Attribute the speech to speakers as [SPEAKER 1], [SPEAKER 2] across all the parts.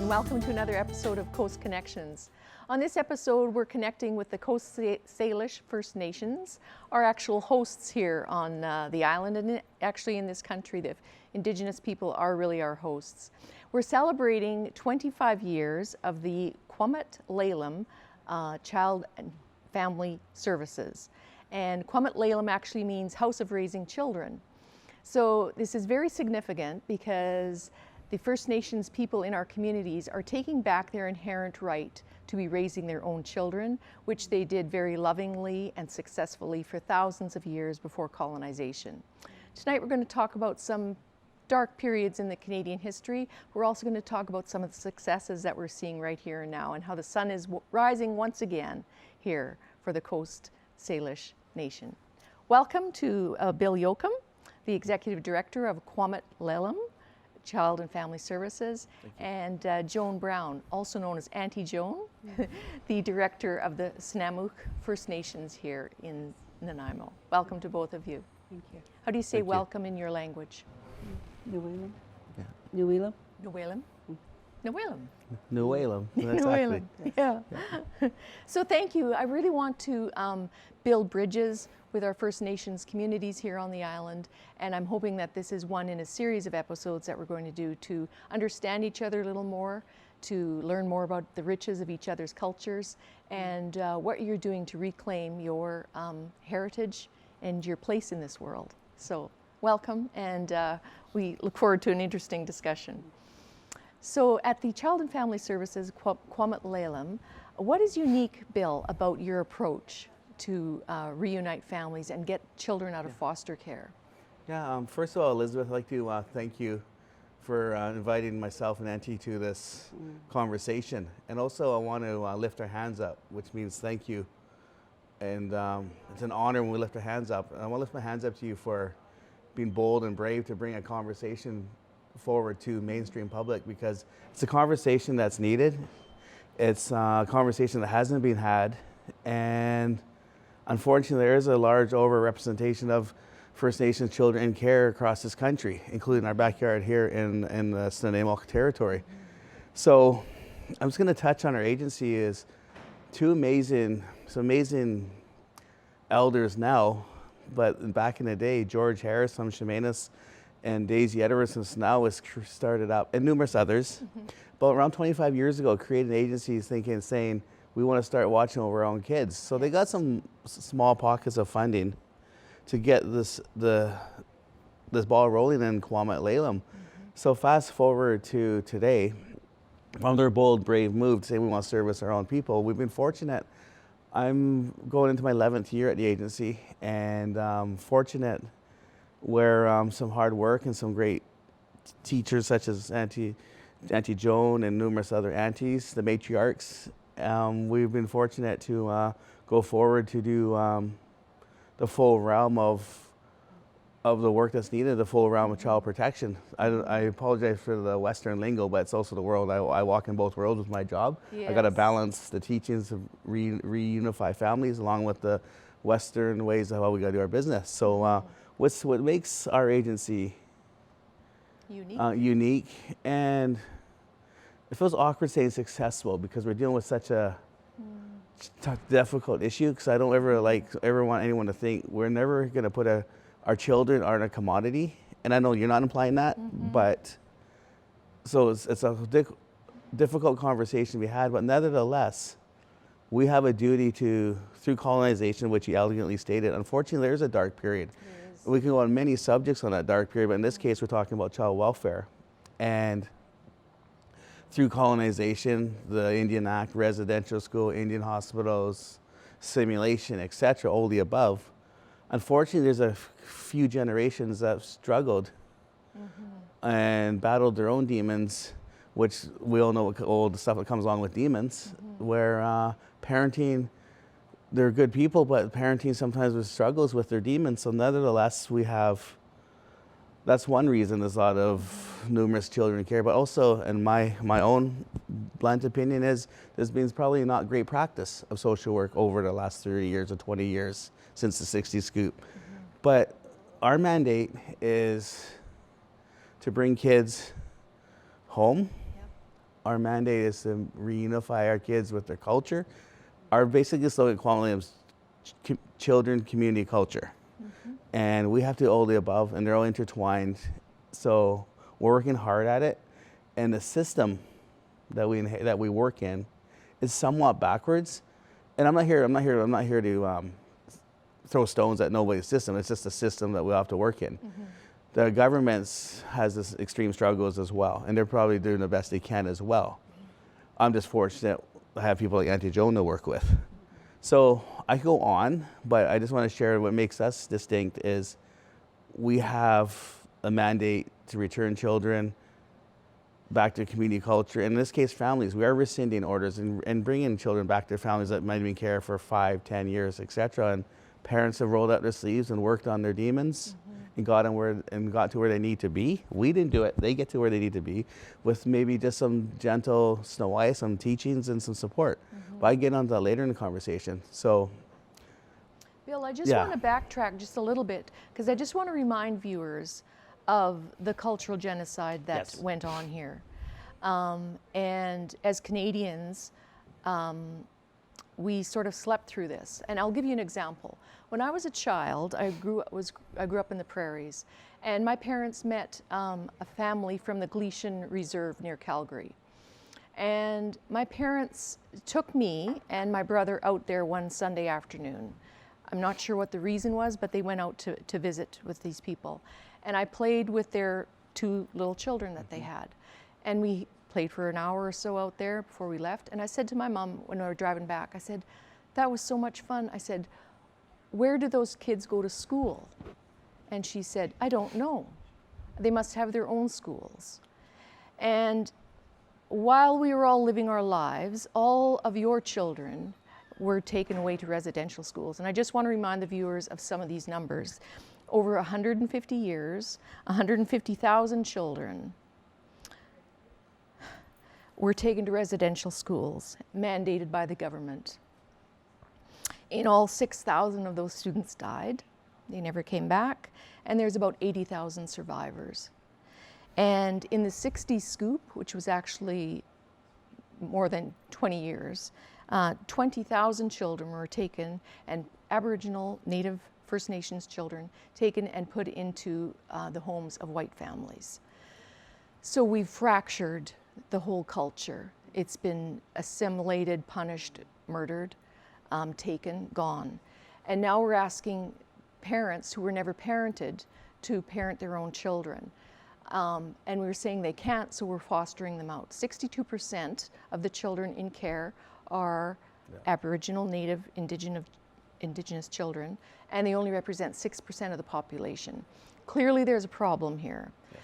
[SPEAKER 1] and welcome to another episode of Coast Connections. On this episode, we're connecting with the Salish First Nations, our actual hosts here on the island, and actually in this country. The Indigenous people are really our hosts. We're celebrating 25 years of the Kw'umut Lelum Child and Family Services. And Kw'umut Lelum actually means House of Raising Children. So this is very significant because the First Nations people in our communities are taking back their inherent right to be raising their own children, which they did very lovingly and successfully for thousands of years before colonization. Tonight we're going to talk about some dark periods in the Canadian history. We're also going to talk about some of the successes that we're seeing right here and now, and how the sun is rising once again here for the Coast Salish Nation. Welcome to Bill Yoakum, the Executive Director of Kw'umut Lelum Child and Family Services, and Joan Brown, also known as Auntie Joan, the Director of the Stz'uminus First Nations here in Nanaimo. Welcome to both of you.
[SPEAKER 2] Thank you.
[SPEAKER 1] How do you say welcome in your language?
[SPEAKER 2] Nuwelum. Yeah. Nuwelum.
[SPEAKER 1] Nuwelum. Nuwelum.
[SPEAKER 3] Nuwelum.
[SPEAKER 1] Nuwelum. Yeah. So thank you. I really want to build bridges with our First Nations communities here on the island, and I'm hoping that this is one in a series of episodes that we're going to do to understand each other a little more, to learn more about the riches of each other's cultures, and what you're doing to reclaim your heritage and your place in this world. So welcome, and we look forward to an interesting discussion. So at the Child and Family Services, Kw'umut Lelum, what is unique, Bill, about your approach to reunite families and get children out of foster care?
[SPEAKER 3] Yeah, first of all, Elizabeth, I'd like to thank you for inviting myself and Auntie to this conversation. And also I want to lift our hands up, which means thank you. And it's an honor when we lift our hands up. And I want to lift my hands up to you for being bold and brave to bring a conversation forward to mainstream public, because it's a conversation that's needed. It's a conversation that hasn't been had, and unfortunately there is a large overrepresentation of First Nations children in care across this country, including our backyard here in the Nanaimo territory. So I'm just going to touch on our agency is some amazing elders now, but back in the day, George Harris from Stz'uminus and Daisy Edwards from Snaw-naw-as started up, and numerous others. But around 25 years ago, created agencies saying, we want to start watching over our own kids. So they got some small pockets of funding to get this ball rolling in Kw'umut Lelum. So fast forward to today, from their bold, brave move to say we want to service our own people, we've been fortunate. I'm going into my 11th year at the agency, and fortunate where some hard work and some great teachers such as Auntie Joan and numerous other aunties, the matriarchs, we've been fortunate to go forward to do the full realm of the work that's needed, the full realm of child protection. I apologize for the Western lingo, but it's also the world. I walk in both worlds with my job.
[SPEAKER 1] Yes.
[SPEAKER 3] I got to balance the teachings of reunify families along with the Western ways of how we got to do our business. So what makes our agency unique, and it feels awkward saying successful because we're dealing with such a difficult issue, because I don't ever want anyone to think we're never going to put our children are a commodity. And I know you're not implying that, but so it's a difficult conversation to be had, but nevertheless, we have a duty to, through colonization, which you elegantly stated, unfortunately there's a dark period. We can go on many subjects on that dark period, but in this case we're talking about child welfare. And through colonization, the Indian Act, residential school, Indian hospitals, simulation, etc., all the above, unfortunately there's a few generations that have struggled and battled their own demons, which we all know all the stuff that comes along with demons, where parenting, they're good people, but parenting sometimes struggles with their demons. So nevertheless, that's one reason there's a lot of numerous children in care, but also, and my own blunt opinion is, there's been probably not great practice of social work over the last 30 years or 20 years since the 60s scoop. But our mandate is to bring kids home our mandate is to reunify our kids with their culture. Our basic slogan, Kw'umut Lelum's children, community, culture. And we have to do all the above, and they're all intertwined. So we're working hard at it. And the system that we work in is somewhat backwards. And I'm not here to throw stones at nobody's system. It's just a system that we have to work in. The government has this extreme struggles as well, and they're probably doing the best they can as well. I'm just fortunate to have people like Auntie Joan to work with. So I go on, but I just want to share what makes us distinct is we have a mandate to return children back to community culture. In this case, families. We are rescinding orders and bringing children back to families that might have been care for 5, 10 years, etc. And parents have rolled up their sleeves and worked on their demons and got to where they need to be. We didn't do it. They get to where they need to be with maybe just some gentle Snaw-naw-as, some teachings and some support. But I get onto that later in the conversation. So,
[SPEAKER 1] Bill, I just want to backtrack just a little bit because I just want to remind viewers of the cultural genocide that went on here. And as Canadians, we sort of slept through this. And I'll give you an example. When I was a child, I grew up in the prairies, and my parents met a family from the Gleason Reserve near Calgary. And my parents took me and my brother out there one Sunday afternoon. I'm not sure what the reason was, but they went out to visit with these people. And I played with their 2 little children that they had. And we played for an hour or so out there before we left. And I said to my mom when we were driving back, I said, that was so much fun. I said, where do those kids go to school? And she said, I don't know. They must have their own schools. And while we were all living our lives, all of your children were taken away to residential schools. And I just want to remind the viewers of some of these numbers. Over 150 years, 150,000 children were taken to residential schools, mandated by the government. In all, 6,000 of those students died. They never came back. And there's about 80,000 survivors. And in the 60s scoop, which was actually more than 20 years, 20,000 children were taken, and Aboriginal, Native, First Nations children taken and put into the homes of white families. So we've fractured the whole culture. It's been assimilated, punished, murdered, taken, gone. And now we're asking parents who were never parented to parent their own children. And we're saying they can't, so we're fostering them out. 62% of the children in care are Aboriginal, Native, Indigenous children, and they only represent 6% of the population. Clearly there's a problem here.
[SPEAKER 3] yes.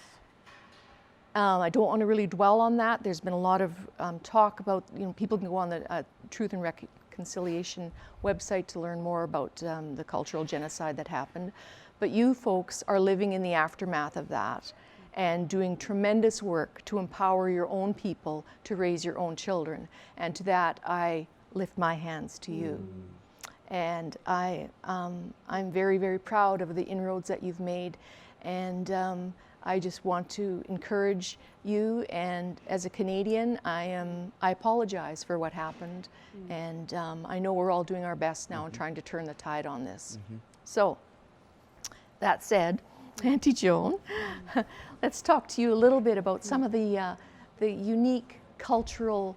[SPEAKER 1] I don't want to really dwell on that. There's been a lot of talk about, people can go on the Truth and Reconciliation website to learn more about the cultural genocide that happened. But you folks are living in the aftermath of that and doing tremendous work to empower your own people to raise your own children. And to that, I lift my hands to you. And I'm very, very proud of the inroads that you've made. And I just want to encourage you. And as a Canadian, I apologize for what happened. And I know we're all doing our best now in trying to turn the tide on this. So, that said, Auntie Joan, let's talk to you a little bit about some of the unique cultural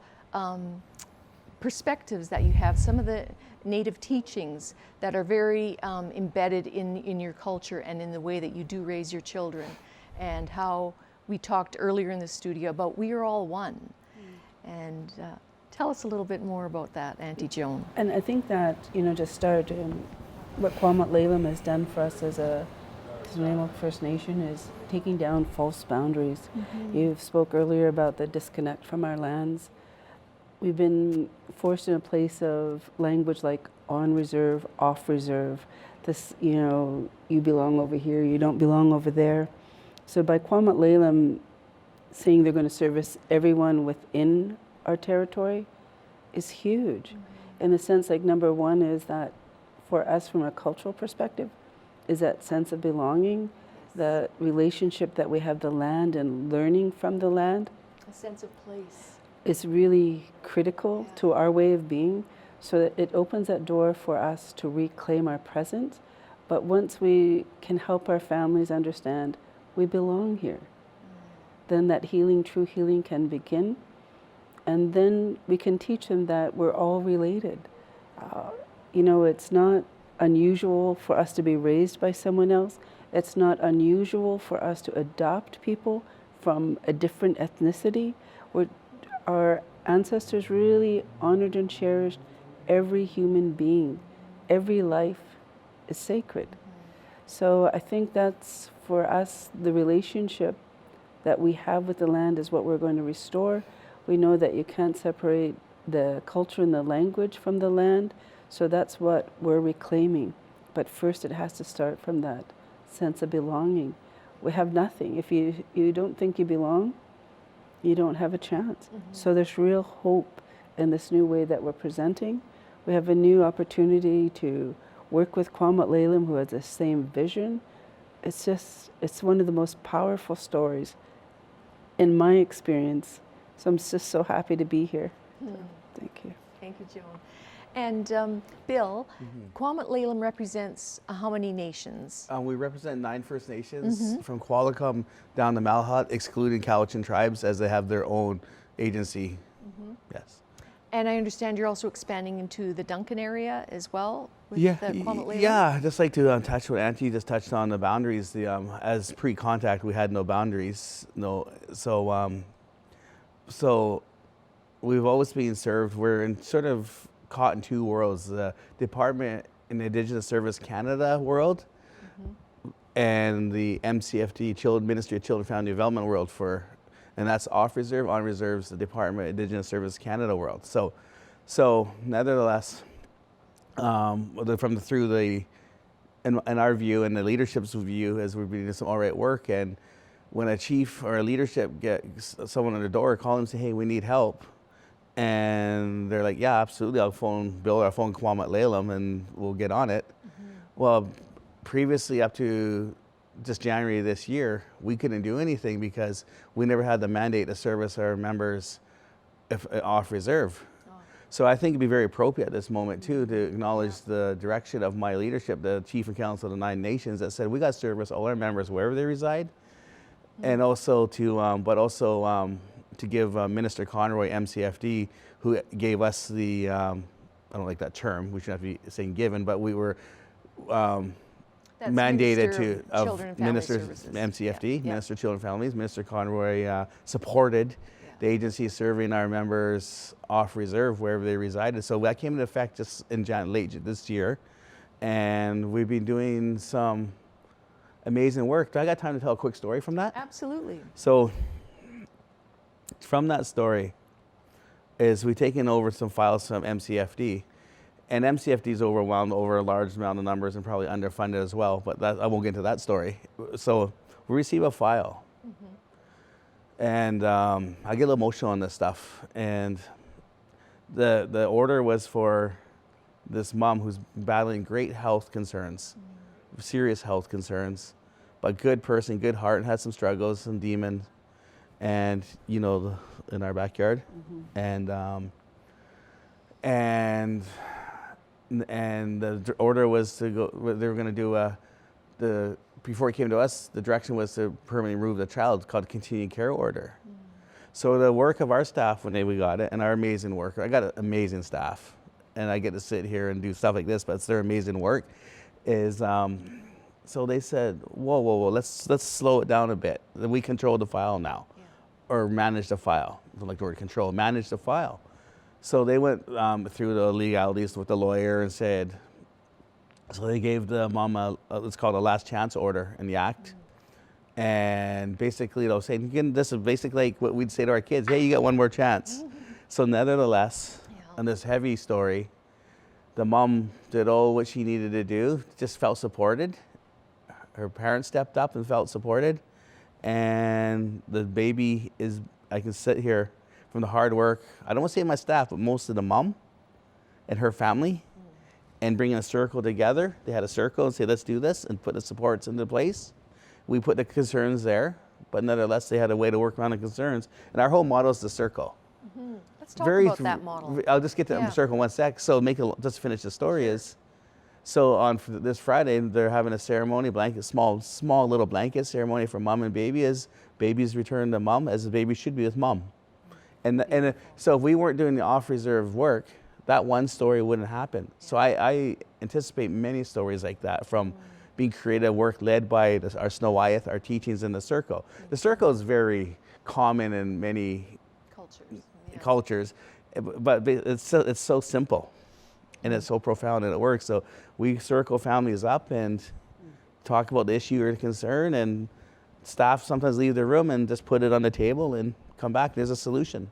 [SPEAKER 1] perspectives that you have, some of the Native teachings that are very embedded in your culture and in the way that you do raise your children, and how we talked earlier in the studio about we are all one. And tell us a little bit more about that, Auntie Joan.
[SPEAKER 2] And I think that, to start, what Kw'umut Lelum has done for us as a Nanaimo First Nation is taking down false boundaries. You spoke earlier about the disconnect from our lands. We've been forced in a place of language like on reserve, off reserve. This, you belong over here, you don't belong over there. So by Kw'umut Lelum saying they're going to service everyone within our territory is huge. In the sense, like, number one is that for us from a cultural perspective, is that sense of belonging, the relationship that we have the land and learning from the land.
[SPEAKER 1] A sense of place.
[SPEAKER 2] is really critical to our way of being, so that it opens that door for us to reclaim our present. But once we can help our families understand we belong here, then that healing, true healing, can begin. And then we can teach them that we're all related. You know, it's not unusual for us to be raised by someone else. It's not unusual for us to adopt people from a different ethnicity. Our ancestors really honored and cherished every human being. Every life is sacred. So I think that's, for us, the relationship that we have with the land is what we're going to restore. We know that you can't separate the culture and the language from the land, so that's what we're reclaiming. But first it has to start from that sense of belonging. We have nothing. If you don't think you belong, you don't have a chance. So there's real hope in this new way that we're presenting. We have a new opportunity to work with Kw'umut Lelum, who has the same vision. It's one of the most powerful stories in my experience. So I'm just so happy to be here. Thank you.
[SPEAKER 1] Thank you, Joan. And Bill, Kw'umut Lelum represents how many nations?
[SPEAKER 3] We represent 9 First Nations from Qualicum down to Malhut, excluding Cowichan tribes, as they have their own agency. Yes.
[SPEAKER 1] And I understand you're also expanding into the Duncan area as well with
[SPEAKER 3] Yeah,
[SPEAKER 1] the Kw'umut Lelum?
[SPEAKER 3] yeah. I'd just like to touch what Auntie just touched on, the boundaries. As pre-contact, we had no boundaries. So we've always been served. We're in sort of caught in two worlds: the Department in Indigenous Service Canada world, and the MCFD, Ministry of Children and Family Development world and that's off reserve. On reserves, the Department of Indigenous Service Canada world. So nevertheless, in our view and the leadership's view, as we're doing some all right work, and when a chief or a leadership gets someone on the door, call them and say, hey, we need help. And they're like, yeah, absolutely, I'll phone Bill or I'll phone Kw'umut Lelum and we'll get on it. Well, previously, up to just January this year, we couldn't do anything because we never had the mandate to service our members off reserve. So I think it'd be very appropriate at this moment too to acknowledge the direction of my leadership, the Chief and Council of the 9 Nations, that said we got to service all our members wherever they reside, and also to give Minister Conroy, MCFD, who gave us the I don't like that term. We shouldn't have to be saying given, but we were
[SPEAKER 1] That's
[SPEAKER 3] mandated
[SPEAKER 1] Minister of Children and Family
[SPEAKER 3] Minister
[SPEAKER 1] Services.
[SPEAKER 3] MCFD,
[SPEAKER 1] Yeah.
[SPEAKER 3] Minister of Children and Families. Minister Conroy supported the agency serving our members off reserve wherever they resided. So that came into effect just in late this year, and we've been doing some amazing work. Do I got time to tell a quick story from that?
[SPEAKER 1] Absolutely.
[SPEAKER 3] So from that story is we've taken over some files from MCFD, and MCFD is overwhelmed over a large amount of numbers and probably underfunded as well, but I won't get into that story. So we receive a file, and I get a little emotional on this stuff, and the order was for this mom who's battling great health concerns, serious health concerns, but good person, good heart, and had some struggles, some demons, and in our backyard, and the order was to go. They were going to do before it came to us. The direction was to permanently remove the child, called continuing care order. So the work of our staff when we got it, and our amazing work. I got an amazing staff, and I get to sit here and do stuff like this, but it's their amazing work. Is so they said, whoa, let's slow it down a bit. We control the file now, or manage the file. I don't like the word control. Manage the file. So they went through the legalities with the lawyer and said, so they gave the mom it's called a last chance order in the act. And basically they'll say, this is basically like what we'd say to our kids, hey, you got one more chance. So nevertheless, on this heavy story, the mom did all what she needed to do, just felt supported. Her parents stepped up and felt supported. And the baby I can sit here from the hard work, I don't want to say my staff, but most of the mom and her family, and bringing a circle together. They had a circle and say, let's do this, and put the supports into place. We put the concerns there, but nevertheless, they had a way to work around the concerns. And our whole motto is the circle.
[SPEAKER 1] Let's talk about that model.
[SPEAKER 3] I'll just get to
[SPEAKER 1] Yeah.
[SPEAKER 3] circle 1 sec. So just finish the story is, so on this Friday they're having a ceremony, small little blanket ceremony for mom and baby as babies return to mom, as the baby should be with mom. And so if we weren't doing the off reserve work, that one story wouldn't happen. So I anticipate many stories like that from being creative work led by our Snaw-naw-as, our teachings in the circle. The circle is very common in many cultures, but it's so simple and it's so profound and it works. So we circle families up and talk about the issue or the concern, and staff sometimes leave the room and just put it on the table and come back. There's a solution.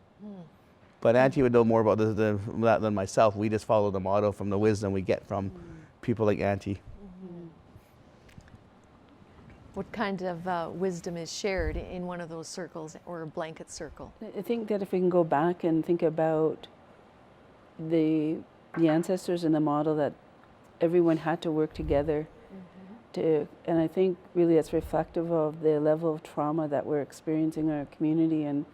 [SPEAKER 3] But Auntie would know more about that than myself. We just follow the motto from the wisdom we get from people like Auntie.
[SPEAKER 1] What kind of wisdom is shared in one of those circles or a blanket circle?
[SPEAKER 2] I think that if we can go back and think about the ancestors and the model that everyone had to work together and I think really it's reflective of the level of trauma that we're experiencing in our community, and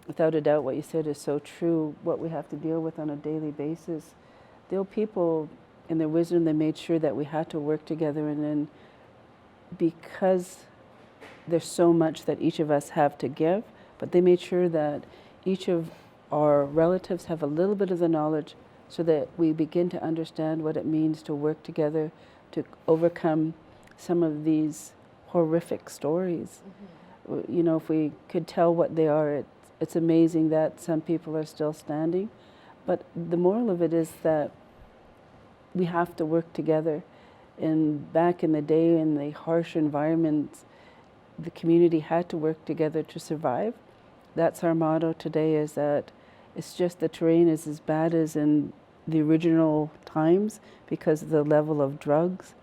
[SPEAKER 2] without a doubt what you said is so true, what we have to deal with on a daily basis. The old people, in their wisdom, they made sure that we had to work together, and then because there's so much that each of us have to give, but they made sure that each of our relatives have a little bit of the knowledge so that we begin to understand what it means to work together to overcome some of these horrific stories. You know, if we could tell what they are, it's amazing that some people are still standing. But the moral of it is that we have to work together. And back in the day, in the harsh environments, the community had to work together to survive. That's our motto today, is that it's just the terrain is as bad as in the original times because of the level of drugs,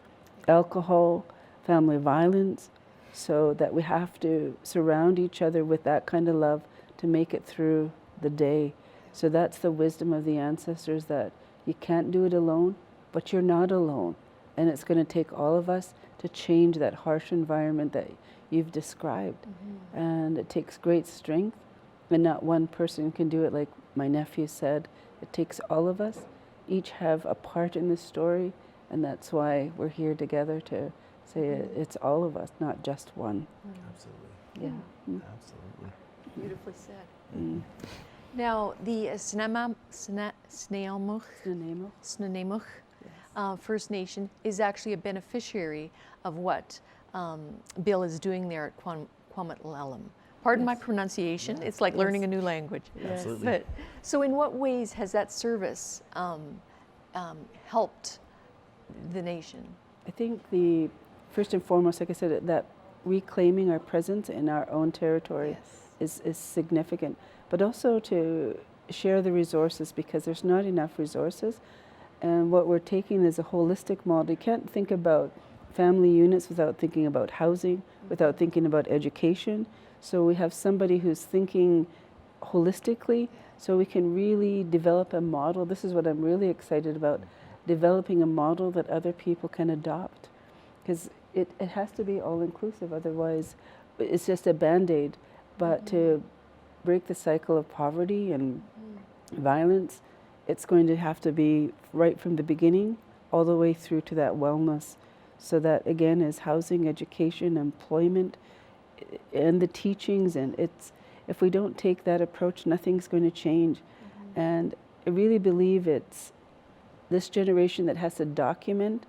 [SPEAKER 2] alcohol, family violence, so that we have to surround each other with that kind of love to make it through the day. So that's the wisdom of the ancestors, that you can't do it alone, but you're not alone. And it's going to take all of us to change that harsh environment that you've described. And it takes great strength, and not one person can do it. Like my nephew said, it takes all of us, each have a part in this story, and that's why we're here together to say it's all of us, not just one.
[SPEAKER 3] Absolutely.
[SPEAKER 2] Yeah.
[SPEAKER 3] Absolutely.
[SPEAKER 1] Beautifully said. Now, the Snaw-naw-as First Nation is actually a beneficiary of what Bill is doing there at Kw'umut Lelum. Pardon my pronunciation, it's like learning a new language.
[SPEAKER 3] Absolutely.
[SPEAKER 1] But, so in what ways has that service helped the nation?
[SPEAKER 2] I think first and foremost, like I said, that reclaiming our presence in our own territory is significant, but also to share the resources, because there's not enough resources. And what we're taking is a holistic model. You can't think about family units without thinking about housing, without thinking about education. So we have somebody who's thinking holistically, so we can really develop a model. This is what I'm really excited about, developing a model that other people can adopt. Because it has to be all-inclusive, otherwise it's just a Band-Aid. But to break the cycle of poverty and violence, it's going to have to be right from the beginning all the way through to that wellness. So that, again, is housing, education, employment, and the teachings. And if we don't take that approach, nothing's going to change. And I really believe it's this generation that has to document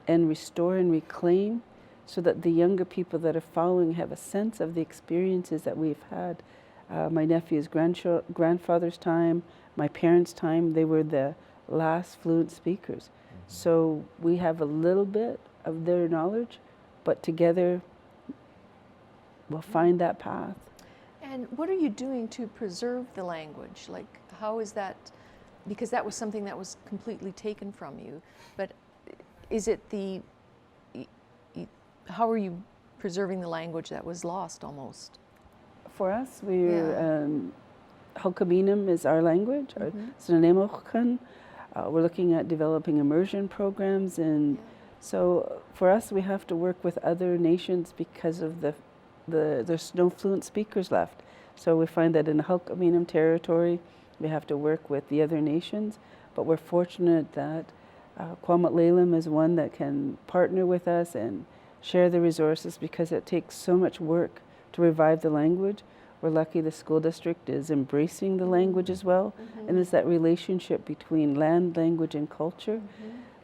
[SPEAKER 2] and restore and reclaim, so that the younger people that are following have a sense of the experiences that we've had. My nephew's grandfather's time, my parents' time, they were the last fluent speakers. So we have a little bit of their knowledge, but together we'll find that path.
[SPEAKER 1] And what are you doing to preserve the language? Like, how is that? Because that was something that was completely taken from you. But is it how are you preserving the language that was lost almost?
[SPEAKER 2] For us, Halkaminum is our language, our Nanaimo. We're looking at developing immersion programs, and so for us, we have to work with other nations because of there's no fluent speakers left. So we find that in the Hulkaminum territory, we have to work with the other nations, but we're fortunate that Kw'umut Lelum is one that can partner with us and share the resources because it takes so much work to revive the language. We're lucky the school district is embracing the language as well, and it's that relationship between land, language, and culture,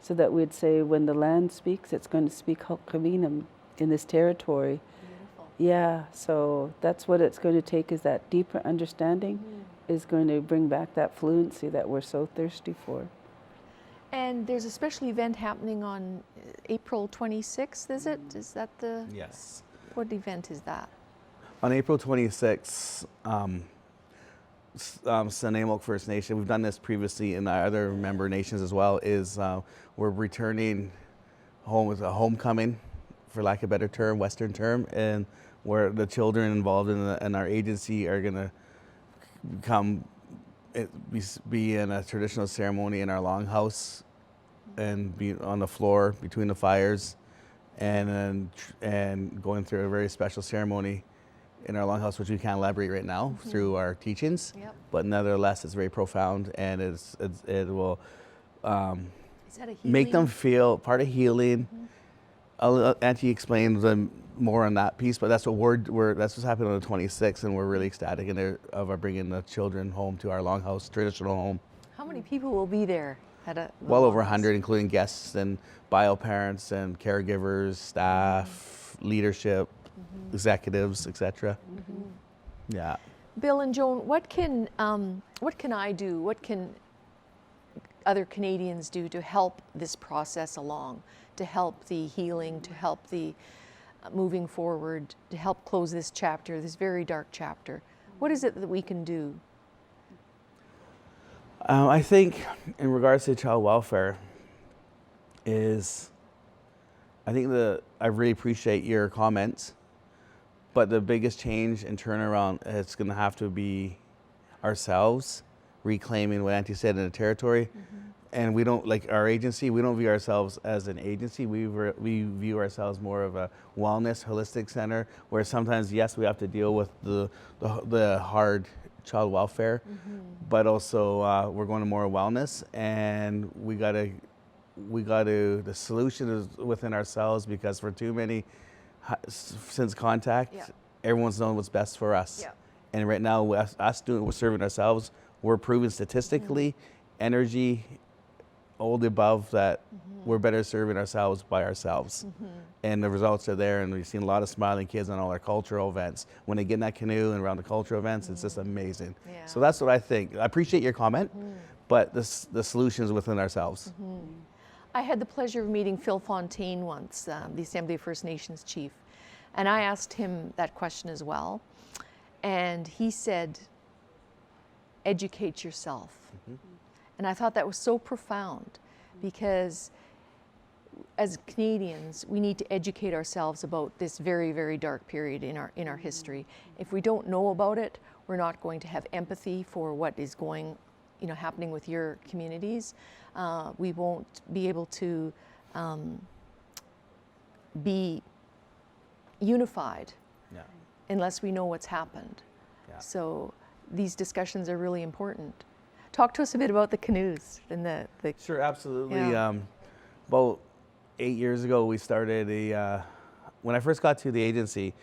[SPEAKER 2] so that we'd say when the land speaks, it's going to speak Hulkaminum in this territory.
[SPEAKER 1] Beautiful.
[SPEAKER 2] Yeah, so that's what it's going to take, is that deeper understanding is going to bring back that fluency that we're so thirsty for.
[SPEAKER 1] And there's a special event happening on April 26th, is it? Is that the,
[SPEAKER 3] Yes.
[SPEAKER 1] what event is that?
[SPEAKER 3] On April 26th, Nanaimo First Nation, we've done this previously in our other member nations as well, is we're returning home with a homecoming, for lack of a better term, Western term, and where the children involved in our agency are going to be in a traditional ceremony in our longhouse and be on the floor between the fires and going through a very special ceremony in our longhouse, which we can't elaborate right now through our teachings.
[SPEAKER 1] Yep.
[SPEAKER 3] But nevertheless, it's very profound, and it will
[SPEAKER 1] Is that a
[SPEAKER 3] make them
[SPEAKER 1] healing?
[SPEAKER 3] feel part of healing. I'll let Auntie explain more on that piece, but that's what that's what's happening on the 26th, and we're really ecstatic of bringing the children home to our longhouse, traditional home.
[SPEAKER 1] How many people will be there at a?
[SPEAKER 3] Well over 100, including guests and bio parents and caregivers, staff, leadership, executives, etc. Yeah.
[SPEAKER 1] Bill and Joan, what can I do? What can other Canadians do to help this process along, to help the healing, to help the moving forward, to help close this chapter, this very dark chapter? What is it that we can do?
[SPEAKER 3] I think in regards to child welfare I really appreciate your comments, but the biggest change and turnaround is going to have to be ourselves reclaiming what Auntie said in the territory. And we don't, like our agency, we don't view ourselves as an agency. We view ourselves more of a wellness, holistic center, where sometimes, yes, we have to deal with the hard child welfare, but also we're going to more wellness, and the solution is within ourselves, because for too many, since contact, everyone's known what's best for us.
[SPEAKER 1] Yeah.
[SPEAKER 3] And right now, we're serving ourselves. We're proven statistically, energy, all the above, that we're better serving ourselves by ourselves. And the results are there, and we've seen a lot of smiling kids on all our cultural events. When they get in that canoe and around the cultural events, it's just amazing.
[SPEAKER 1] Yeah.
[SPEAKER 3] So that's what I think. I appreciate your comment, but the solution is within ourselves.
[SPEAKER 1] I had the pleasure of meeting Phil Fontaine once, the Assembly of First Nations chief, and I asked him that question as well. And he said, educate yourself. And I thought that was so profound, because as Canadians, we need to educate ourselves about this very, very dark period in our history. If we don't know about it, we're not going to have empathy for what is happening with your communities. We won't be able to be unified unless we know what's happened.
[SPEAKER 3] Yeah.
[SPEAKER 1] So these discussions are really important. Talk to us a bit about the canoes and the
[SPEAKER 3] Sure, absolutely.
[SPEAKER 1] Yeah.
[SPEAKER 3] About 8 years ago, we started when I first got to the agency,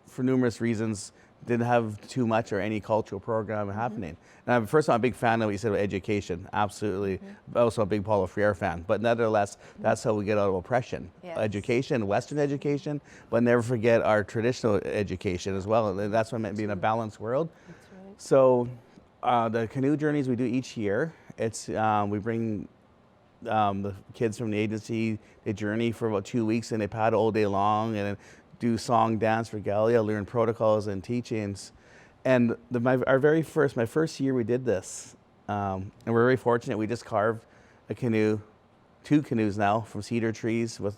[SPEAKER 3] for numerous reasons, didn't have too much or any cultural program happening. And first of all, I'm a big fan of what you said about education, absolutely. Also a big Paulo Freire fan. But nevertheless, that's how we get out of oppression.
[SPEAKER 1] Yes.
[SPEAKER 3] Education, Western education, but never forget our traditional education as well. And that's what I meant being a balanced world.
[SPEAKER 1] That's right.
[SPEAKER 3] So the canoe journeys we do each year, it's we bring the kids from the agency, they journey for about 2 weeks, and they paddle all day long and do song, dance, regalia, learn protocols and teachings. And my first year we did this, and we're very fortunate. We just carved a canoe, 2 canoes now, from cedar trees. With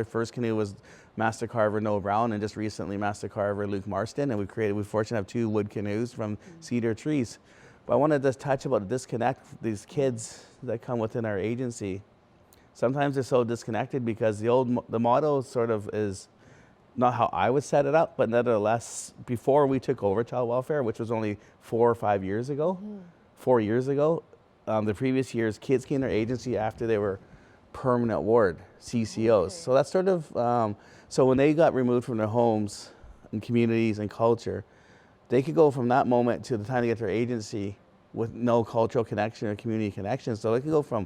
[SPEAKER 3] first canoe was Master Carver Noah Brown, and just recently Master Carver Luke Marston. And we're fortunate to have 2 wood canoes from cedar trees. But I wanted to touch about the disconnect, these kids that come within our agency. Sometimes they're so disconnected because the motto sort of is, not how I would set it up, but nevertheless, before we took over child welfare, which was only 4 or 5 years ago, 4 years ago, the previous years, kids came to our agency after they were permanent ward, CCOs.
[SPEAKER 1] Okay.
[SPEAKER 3] So that's sort of, so when they got removed from their homes and communities and culture, they could go from that moment to the time they get to their agency with no cultural connection or community connection. So it could go from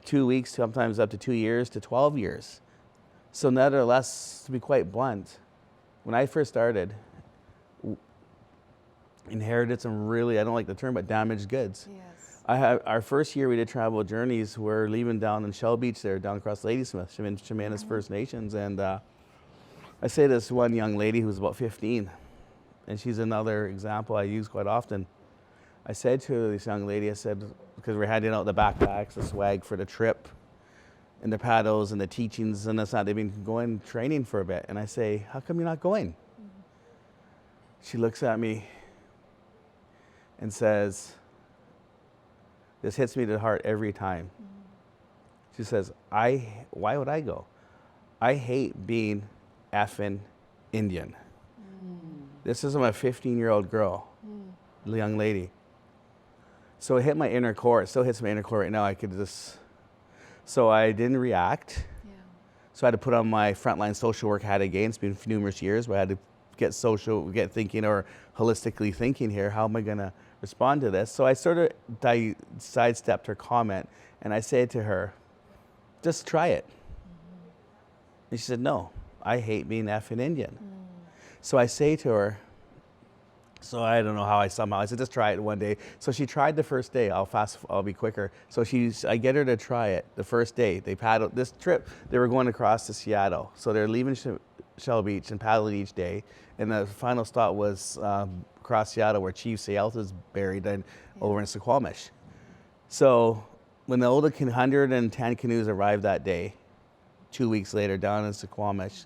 [SPEAKER 3] 2 weeks, sometimes up to 2 years, to 12 years. So nevertheless, to be quite blunt, when I first started, inherited some really, I don't like the term, but damaged goods.
[SPEAKER 1] Yes.
[SPEAKER 3] Our first year we did travel journeys. We're leaving down in Shell Beach there, down across Ladysmith, Stz'uminus First Nations. And I say this one young lady who was about 15, and she's another example I use quite often. I said to this young lady, I said, because we're handing out the backpacks, the swag for the trip, and the paddles and the teachings and this and that. They've been going training for a bit. And I say, how come you're not going? She looks at me and says, this hits me to the heart every time. She says, why would I go? I hate being effing Indian. This is my 15-year-old girl, young lady. So it hit my inner core. It still hits my inner core right now. I could just, so I didn't react.
[SPEAKER 1] Yeah.
[SPEAKER 3] So I had to put on my frontline social work hat again. It's been numerous years, but I had to get thinking or holistically thinking here. How am I going to respond to this? So I sort of sidestepped her comment, and I said to her, just try it. And she said, no, I hate being effing Indian. So I say to her, so I don't know how I said, just try it one day. So she tried the first day. I'll be quicker. So I get her to try it the first day. They paddled this trip. They were going across to Seattle. So they're leaving Shell Beach and paddling each day. And the final stop was across Seattle where Chief Sayalta is buried over in Stz'uminus. So when the old 110 canoes arrived that day, 2 weeks later down in Stz'uminus,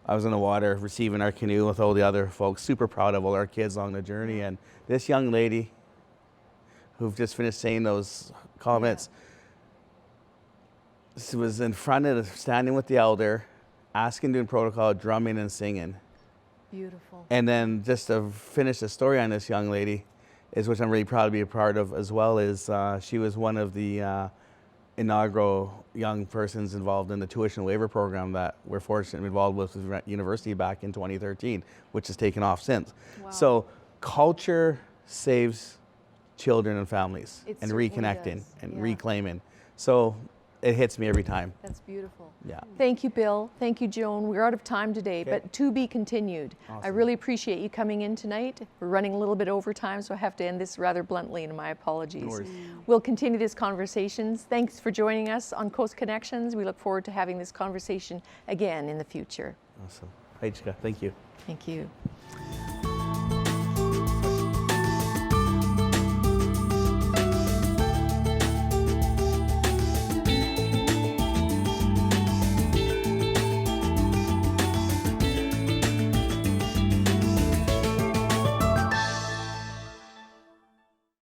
[SPEAKER 3] I was in the water receiving our canoe with all the other folks, super proud of all our kids along the journey. And this young lady who just finished saying those comments was in front of, standing with the elder, asking, doing protocol, drumming and singing.
[SPEAKER 1] Beautiful.
[SPEAKER 3] And then just to finish the story on this young lady, is which I'm really proud to be a part of as well, is she was one of the inaugural young persons involved in the tuition waiver program that we're fortunate to be involved with the university back in 2013, which has taken off since.
[SPEAKER 1] Wow.
[SPEAKER 3] So culture saves children and families,
[SPEAKER 1] It
[SPEAKER 3] and
[SPEAKER 1] certainly
[SPEAKER 3] reconnecting
[SPEAKER 1] does.
[SPEAKER 3] and
[SPEAKER 1] Yeah.
[SPEAKER 3] reclaiming. So it hits me every time.
[SPEAKER 1] That's beautiful.
[SPEAKER 3] Yeah.
[SPEAKER 1] Thank you, Bill. Thank you, Joan. We're out of time today,
[SPEAKER 3] Okay.
[SPEAKER 1] but to be continued. I
[SPEAKER 3] Awesome.
[SPEAKER 1] really appreciate you coming in tonight. We're running a little bit over time, so I have to end this rather bluntly, and my apologies.
[SPEAKER 3] No worries.
[SPEAKER 1] We'll continue this conversation. Thanks for joining us on Coast Connections. We look forward to having this conversation again in the future.
[SPEAKER 3] Awesome. Hey, Chika, thank you.
[SPEAKER 1] Thank you.